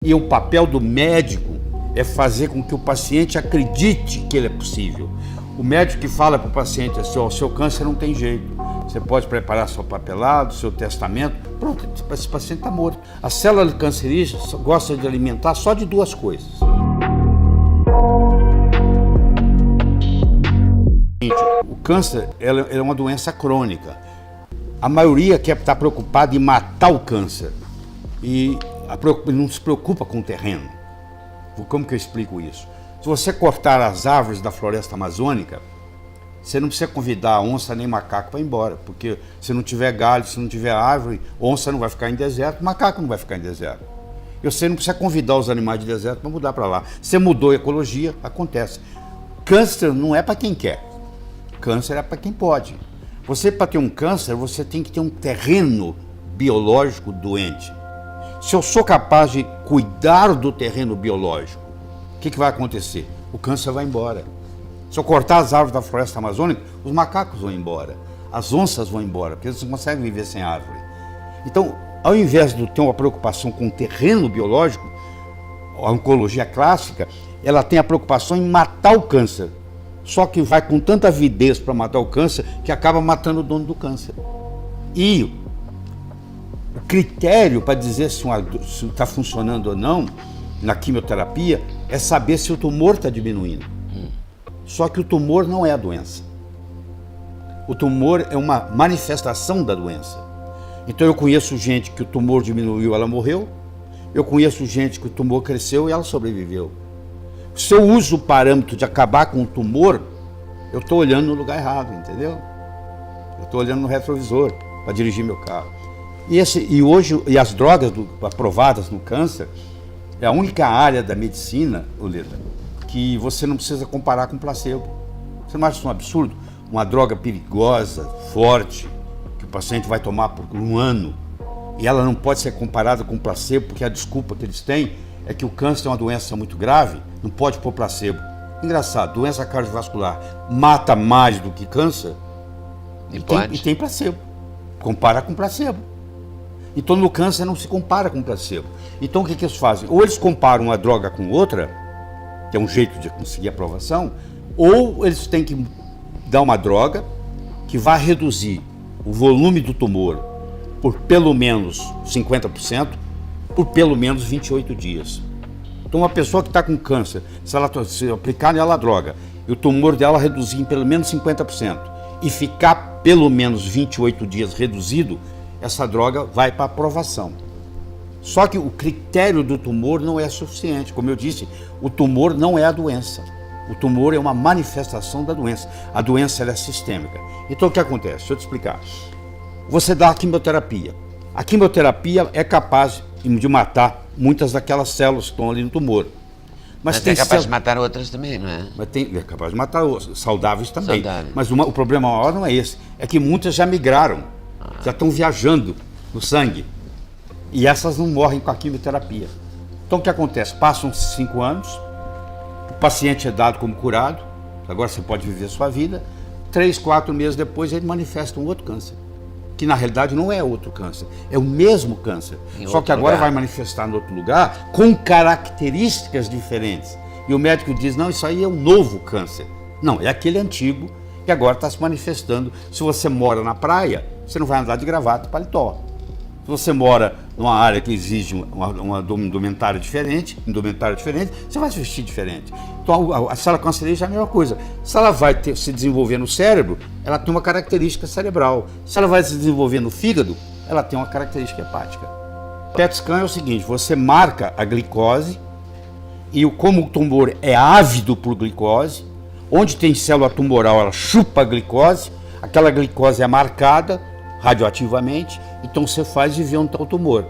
E o papel do médico é fazer com que o paciente acredite que ele é possível. O médico que fala para o paciente assim, o seu câncer não tem jeito, você pode preparar seu papelado, seu testamento, pronto, esse paciente está morto. A célula cancerígena gosta de alimentar só de duas coisas. O câncer é uma doença crônica. A maioria quer estar preocupada em matar o câncer e não se preocupa com o terreno. Como que eu explico isso? Se você cortar as árvores da floresta amazônica, você não precisa convidar a onça nem macaco para ir embora, porque se não tiver galho, se não tiver árvore, onça não vai ficar em deserto, macaco não vai ficar em deserto. E você não precisa convidar os animais de deserto para mudar para lá. Você mudou a ecologia, acontece. Câncer não é para quem quer, câncer é para quem pode. Você, para ter um câncer, você tem que ter um terreno biológico doente. Se eu sou capaz de cuidar do terreno biológico, o que vai acontecer? O câncer vai embora. Se eu cortar as árvores da floresta amazônica, os macacos vão embora, as onças vão embora, porque eles não conseguem viver sem árvore. Então, ao invés de ter uma preocupação com o terreno biológico, a oncologia clássica, ela tem a preocupação em matar o câncer. Só que vai com tanta avidez para matar o câncer que acaba matando o dono do câncer. E o critério para dizer se está funcionando ou não na quimioterapia é saber se o tumor está diminuindo. Só que o tumor não é a doença. O tumor é uma manifestação da doença. Então eu conheço gente que o tumor diminuiu, ela morreu. Eu conheço gente que o tumor cresceu e ela sobreviveu. Se eu uso o parâmetro de acabar com o tumor, eu estou olhando no lugar errado, entendeu? Eu estou olhando no retrovisor para dirigir meu carro. E as drogas aprovadas no câncer é a única área da medicina, Leda, que você não precisa comparar com placebo. Você não acha isso um absurdo? Uma droga perigosa, forte, que o paciente vai tomar por um ano, e ela não pode ser comparada com placebo, porque a desculpa que eles têm é que o câncer é uma doença muito grave, não pode pôr placebo. Engraçado, doença cardiovascular mata mais do que câncer e tem placebo. Compara com placebo. Então no câncer não se compara com placebo. Então o que eles fazem? Ou eles comparam uma droga com outra, que é um jeito de conseguir aprovação, ou eles têm que dar uma droga que vai reduzir o volume do tumor por pelo menos 50%, por pelo menos 28 dias. Então uma pessoa que está com câncer, se aplicar nela a droga, e o tumor dela reduzir em pelo menos 50%, e ficar pelo menos 28 dias reduzido, essa droga vai para aprovação. Só que o critério do tumor não é suficiente. Como eu disse, o tumor não é a doença. O tumor é uma manifestação da doença. A doença ela é sistêmica. Então o que acontece? Deixa eu te explicar. Você dá a quimioterapia. A quimioterapia é capaz de matar muitas daquelas células que estão ali no tumor. Mas é capaz de matar outras também, não é? É capaz de matar outras, saudáveis também. Mas o problema maior não é esse. É que muitas já migraram, já estão viajando no sangue. E essas não morrem com a quimioterapia. Então o que acontece? Passam 5 anos, o paciente é dado como curado, agora você pode viver a sua vida, 3, 4 meses depois ele manifesta um outro câncer, que na realidade não é outro câncer, é o mesmo câncer, só que agora vai manifestar em outro lugar com características diferentes. E o médico diz, não, isso aí é um novo câncer. Não, é aquele antigo que agora está se manifestando. Se você mora na praia, você não vai andar de gravata e paletó. Se você mora numa área que exige uma indumentária diferente, você vai se vestir diferente. Então a célula cancerígena é a mesma coisa. Se ela vai se desenvolver no cérebro, ela tem uma característica cerebral. Se ela vai se desenvolver no fígado, ela tem uma característica hepática. O PET scan é o seguinte, você marca a glicose e como o tumor é ávido por glicose, onde tem célula tumoral, ela chupa a glicose, aquela glicose é marcada radioativamente, então você faz e vê onde está o tumor.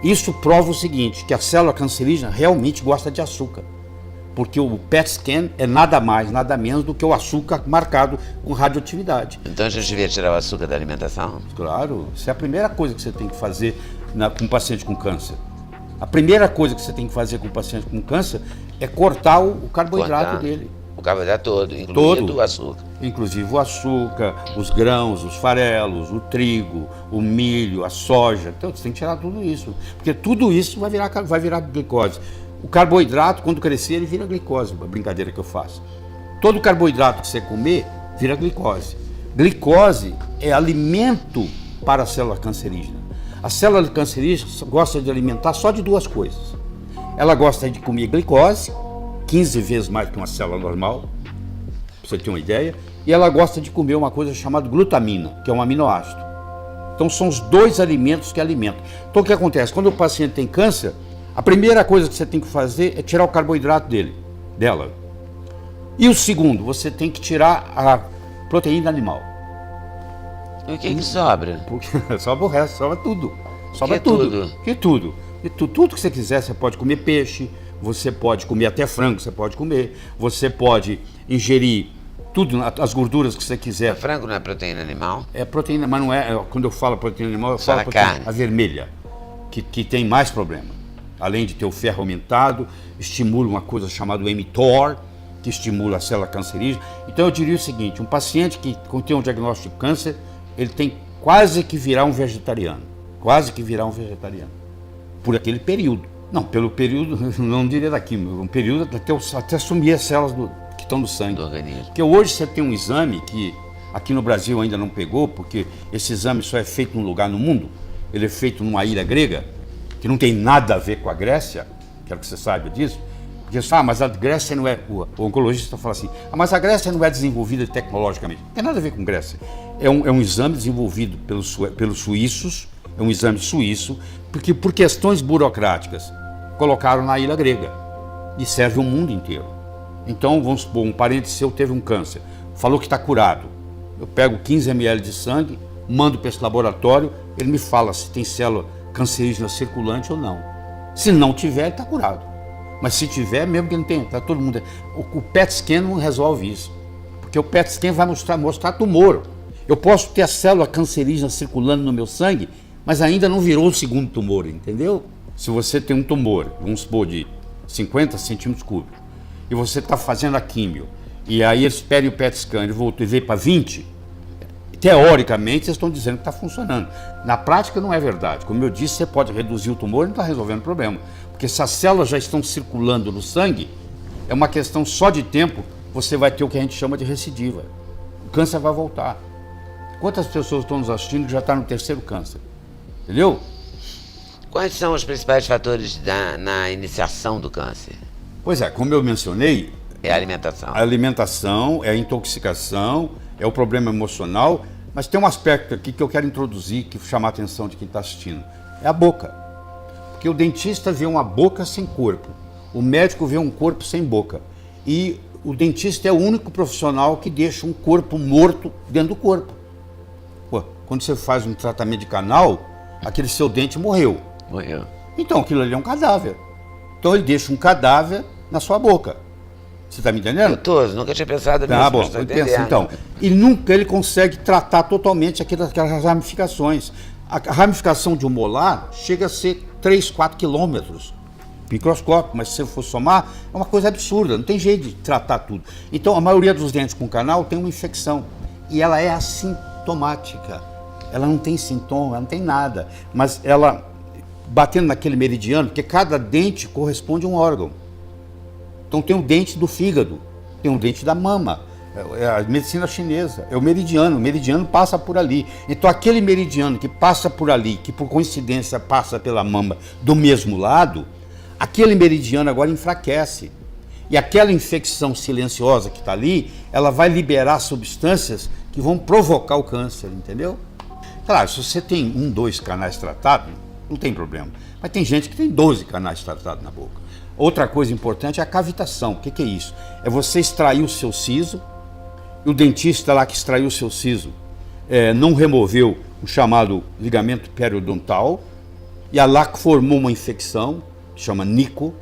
Isso prova o seguinte, que a célula cancerígena realmente gosta de açúcar, porque o PET scan é nada mais, nada menos do que o açúcar marcado com radioatividade. Então a gente devia tirar o açúcar da alimentação? Claro, isso é a primeira coisa que você tem que fazer com um paciente com câncer. A primeira coisa que você tem que fazer com um paciente com câncer é cortar o carboidrato dele. O carboidrato todo, incluindo Todo. o açúcar. Inclusive o açúcar, os grãos, os farelos, o trigo, o milho, a soja. Então você tem que tirar tudo isso, porque tudo isso vai virar glicose. O carboidrato, quando crescer, ele vira glicose, a brincadeira que eu faço. Todo carboidrato que você comer vira glicose. Glicose é alimento para a célula cancerígena. A célula cancerígena gosta de alimentar só de duas coisas. Ela gosta de comer glicose, 15 vezes mais que uma célula normal, para você ter uma ideia, e ela gosta de comer uma coisa chamada glutamina, que é um aminoácido. Então são os dois alimentos que alimentam. Então o que acontece? Quando o paciente tem câncer, a primeira coisa que você tem que fazer é tirar o carboidrato dela. E o segundo, você tem que tirar a proteína animal. E o que sobra? Porque sobra o resto, sobra tudo. Sobra Que tudo. Que tudo. E tudo que você quiser, você pode comer peixe, você pode comer até frango, você pode comer, você pode ingerir tudo, as gorduras que você quiser. O frango não é proteína animal? É proteína, mas não é, quando eu falo proteína animal, eu Só falo na proteína, carne. a vermelha, que tem mais problema. Além de ter o ferro aumentado, estimula uma coisa chamada mTOR, que estimula a célula cancerígena. Então eu diria o seguinte, um paciente que tem um diagnóstico de câncer, ele tem quase que virar um vegetariano. Quase que virar um vegetariano. Por aquele período. Não, pelo período, não diria daqui, um período até sumir as células que estão no sangue. Do organismo. Porque hoje você tem um exame que aqui no Brasil ainda não pegou, porque esse exame só é feito num lugar no mundo. Ele é feito numa ilha grega, que não tem nada a ver com a Grécia, quero que você saiba disso. Porque você fala, mas a Grécia não é... O oncologista fala assim, mas a Grécia não é desenvolvida tecnologicamente. Não tem nada a ver com Grécia. É um exame desenvolvido pelos suíços, é um exame suíço, porque por questões burocráticas colocaram na ilha grega e serve o mundo inteiro. Então, vamos supor, um parente seu teve um câncer, falou que está curado. Eu pego 15 ml de sangue, mando para esse laboratório, ele me fala se tem célula cancerígena circulante ou não. Se não tiver, ele está curado. Mas se tiver, mesmo que não tenha, está todo mundo... O PET scan não resolve isso, porque o PET scan vai mostrar tumor. Eu posso ter a célula cancerígena circulando no meu sangue, mas ainda não virou o segundo tumor, entendeu? Se você tem um tumor, vamos supor, de 50 centímetros cúbicos, e você está fazendo a químio, e aí eles pedem o PET scan, ele voltou e veio para 20, teoricamente vocês estão dizendo que está funcionando. Na prática não é verdade. Como eu disse, você pode reduzir o tumor e não está resolvendo o problema. Porque se as células já estão circulando no sangue, é uma questão só de tempo, você vai ter o que a gente chama de recidiva. O câncer vai voltar. Quantas pessoas estão nos assistindo que já estão no terceiro câncer? Entendeu? Quais são os principais fatores na iniciação do câncer? Pois é, como eu mencionei, É a alimentação. a alimentação, é a intoxicação, é o problema emocional, mas tem um aspecto aqui que eu quero introduzir, que chamar a atenção de quem está assistindo. É a boca. Porque o dentista vê uma boca sem corpo, o médico vê um corpo sem boca. E o dentista é o único profissional que deixa um corpo morto dentro do corpo. Pô, quando você faz um tratamento de canal, aquele seu dente morreu. Morreu. Então aquilo ali é um cadáver. Então ele deixa um cadáver na sua boca. Você está me entendendo? Doutor, nunca tinha pensado nisso. Tá bom, mas tô pensa, entendendo. então. E nunca ele consegue tratar totalmente aquelas ramificações. A ramificação de um molar chega a ser 3, 4 quilômetros. Microscópio, mas se você for somar, é uma coisa absurda, não tem jeito de tratar tudo. Então a maioria dos dentes com canal tem uma infecção. E ela é assintomática. Ela não tem sintoma, ela não tem nada. Mas ela, batendo naquele meridiano, porque cada dente corresponde a um órgão. Então tem o dente do fígado, tem o dente da mama, é a medicina chinesa, é o meridiano passa por ali. Então aquele meridiano que passa por ali, que por coincidência passa pela mama do mesmo lado, aquele meridiano agora enfraquece. E aquela infecção silenciosa que está ali, ela vai liberar substâncias que vão provocar o câncer, entendeu? Claro, se você tem 1, 2 canais tratados, não tem problema. Mas tem gente que tem 12 canais tratados na boca. Outra coisa importante é a cavitação. O que é isso? É você extrair o seu siso, e o dentista lá que extraiu o seu siso não removeu o chamado ligamento periodontal, e lá formou uma infecção, que chama NICO,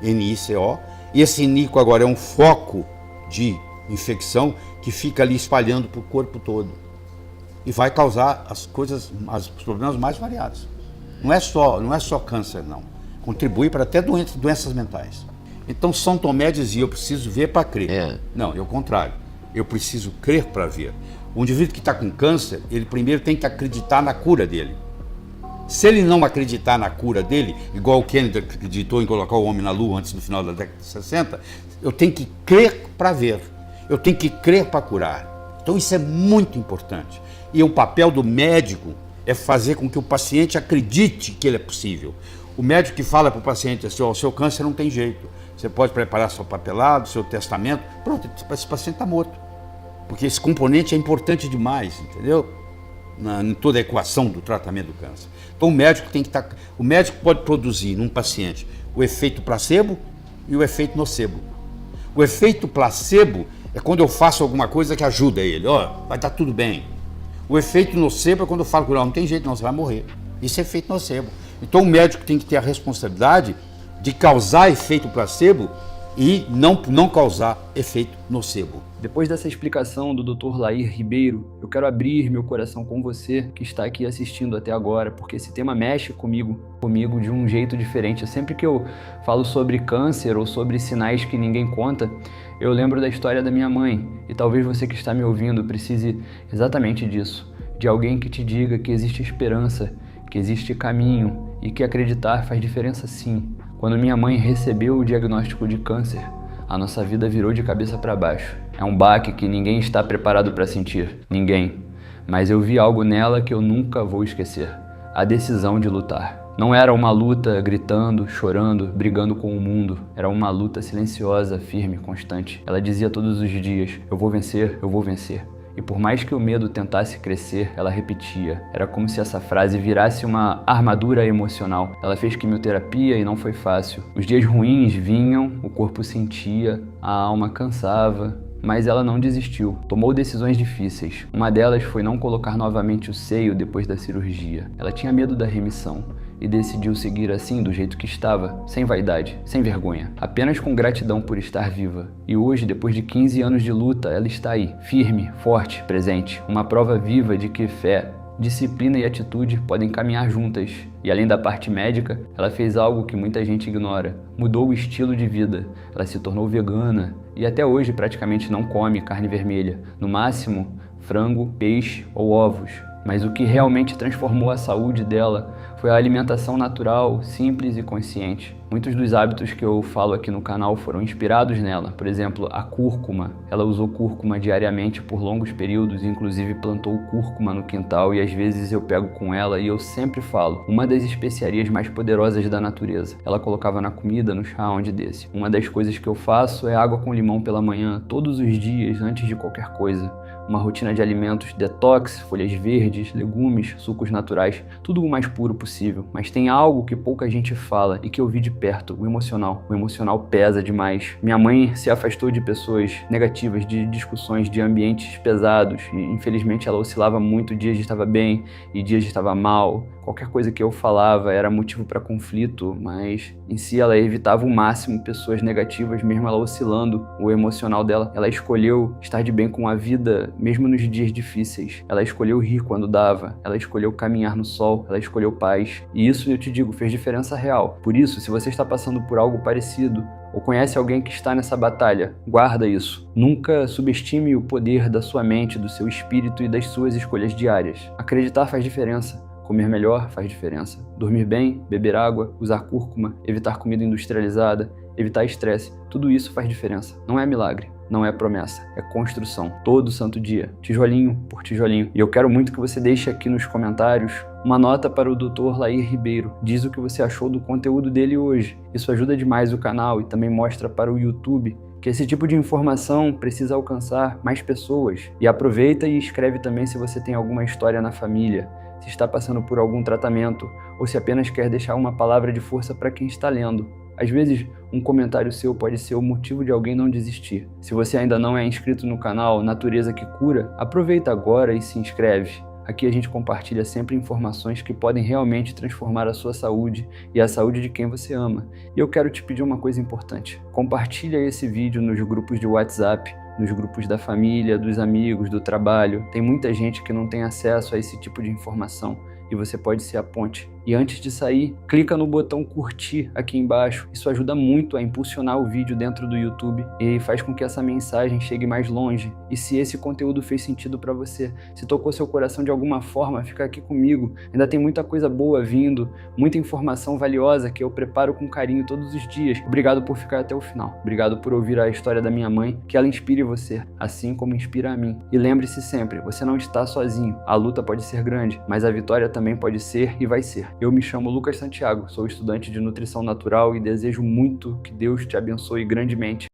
N-I-C-O, e esse NICO agora é um foco de infecção que fica ali espalhando para o corpo todo. E vai causar os problemas mais variados. Não é só câncer, não. Contribui para até doenças mentais. Então São Tomé dizia, eu preciso ver para crer. É. Não, é o contrário. Eu preciso crer para ver. O indivíduo que está com câncer, ele primeiro tem que acreditar na cura dele. Se ele não acreditar na cura dele, igual o Kennedy acreditou em colocar o homem na lua antes do final da década de 60, eu tenho que crer para ver. Eu tenho que crer para curar. Então isso é muito importante. E o papel do médico é fazer com que o paciente acredite que ele é possível. O médico que fala para o paciente assim, o seu câncer não tem jeito. Você pode preparar seu papelado, seu testamento. Pronto, esse paciente está morto. Porque esse componente é importante demais, entendeu? Em toda a equação do tratamento do câncer. Então o médico tem que estar. O médico pode produzir num paciente o efeito placebo e o efeito nocebo. O efeito placebo é quando eu faço alguma coisa que ajuda ele. Vai estar tudo bem. O efeito nocebo é quando eu falo que não tem jeito, não, você vai morrer. Isso é efeito nocebo. Então o médico tem que ter a responsabilidade de causar efeito placebo e não causar efeito nocebo. Depois dessa explicação do Dr. Lair Ribeiro, eu quero abrir meu coração com você que está aqui assistindo até agora, porque esse tema mexe comigo de um jeito diferente. Sempre que eu falo sobre câncer ou sobre sinais que ninguém conta, eu lembro da história da minha mãe, e talvez você que está me ouvindo precise exatamente disso, de alguém que te diga que existe esperança, que existe caminho e que acreditar faz diferença sim. Quando minha mãe recebeu o diagnóstico de câncer, a nossa vida virou de cabeça para baixo. É um baque que ninguém está preparado para sentir, ninguém. Mas eu vi algo nela que eu nunca vou esquecer, a decisão de lutar. Não era uma luta gritando, chorando, brigando com o mundo. Era uma luta silenciosa, firme, constante. Ela dizia todos os dias, eu vou vencer, eu vou vencer. E por mais que o medo tentasse crescer, ela repetia. Era como se essa frase virasse uma armadura emocional. Ela fez quimioterapia e não foi fácil. Os dias ruins vinham, o corpo sentia, a alma cansava, mas ela não desistiu. Tomou decisões difíceis. Uma delas foi não colocar novamente o seio depois da cirurgia. Ela tinha medo da remissão e decidiu seguir assim, do jeito que estava, sem vaidade, sem vergonha, apenas com gratidão por estar viva. E hoje, depois de 15 anos de luta, ela está aí, firme, forte, presente, uma prova viva de que fé, disciplina e atitude podem caminhar juntas. E além da parte médica, ela fez algo que muita gente ignora. Mudou o estilo de vida. Ela se tornou vegana e até hoje praticamente não come carne vermelha. No máximo, frango, peixe ou ovos. Mas o que realmente transformou a saúde dela foi a alimentação natural, simples e consciente. Muitos dos hábitos que eu falo aqui no canal foram inspirados nela. Por exemplo, a cúrcuma. Ela usou cúrcuma diariamente por longos períodos, inclusive plantou cúrcuma no quintal e às vezes eu pego com ela e eu sempre falo, uma das especiarias mais poderosas da natureza. Ela colocava na comida, no chá, onde desse. Uma das coisas que eu faço é água com limão pela manhã, todos os dias, antes de qualquer coisa. Uma rotina de alimentos detox, folhas verdes, legumes, sucos naturais, tudo o mais puro possível. Mas tem algo que pouca gente fala e que eu vi de perto, o emocional. O emocional pesa demais. Minha mãe se afastou de pessoas negativas, de discussões, de ambientes pesados e infelizmente ela oscilava muito, dias estava bem e dias estava mal. Qualquer coisa que eu falava era motivo para conflito, mas em si ela evitava o máximo pessoas negativas, mesmo ela oscilando o emocional dela. Ela escolheu estar de bem com a vida, mesmo nos dias difíceis. Ela escolheu rir quando dava, ela escolheu caminhar no sol, ela escolheu paz. E isso, eu te digo, fez diferença real. Por isso, se você está passando por algo parecido, ou conhece alguém que está nessa batalha, guarda isso. Nunca subestime o poder da sua mente, do seu espírito e das suas escolhas diárias. Acreditar faz diferença. Comer melhor faz diferença. Dormir bem, beber água, usar cúrcuma, evitar comida industrializada, evitar estresse, tudo isso faz diferença. Não é milagre, não é promessa, é construção. Todo santo dia, tijolinho por tijolinho. E eu quero muito que você deixe aqui nos comentários uma nota para o Dr. Lair Ribeiro. Diz o que você achou do conteúdo dele hoje. Isso ajuda demais o canal e também mostra para o YouTube que esse tipo de informação precisa alcançar mais pessoas. E aproveita e escreve também se você tem alguma história na família, se está passando por algum tratamento ou se apenas quer deixar uma palavra de força para quem está lendo. Às vezes, um comentário seu pode ser o motivo de alguém não desistir. Se você ainda não é inscrito no canal Natureza que Cura, aproveita agora e se inscreve. Aqui a gente compartilha sempre informações que podem realmente transformar a sua saúde e a saúde de quem você ama. E eu quero te pedir uma coisa importante. Compartilha esse vídeo nos grupos de WhatsApp, nos grupos da família, dos amigos, do trabalho. Tem muita gente que não tem acesso a esse tipo de informação e você pode ser a ponte E antes de sair, clica no botão curtir aqui embaixo. Isso ajuda muito a impulsionar o vídeo dentro do YouTube e faz com que essa mensagem chegue mais longe. E se esse conteúdo fez sentido para você, se tocou seu coração de alguma forma, fica aqui comigo. Ainda tem muita coisa boa vindo, muita informação valiosa que eu preparo com carinho todos os dias. Obrigado por ficar até o final. Obrigado por ouvir a história da minha mãe, que ela inspire você, assim como inspira a mim. E lembre-se sempre, você não está sozinho. A luta pode ser grande, mas a vitória também pode ser e vai ser. Eu me chamo Lucas Santiago, sou estudante de nutrição natural e desejo muito que Deus te abençoe grandemente.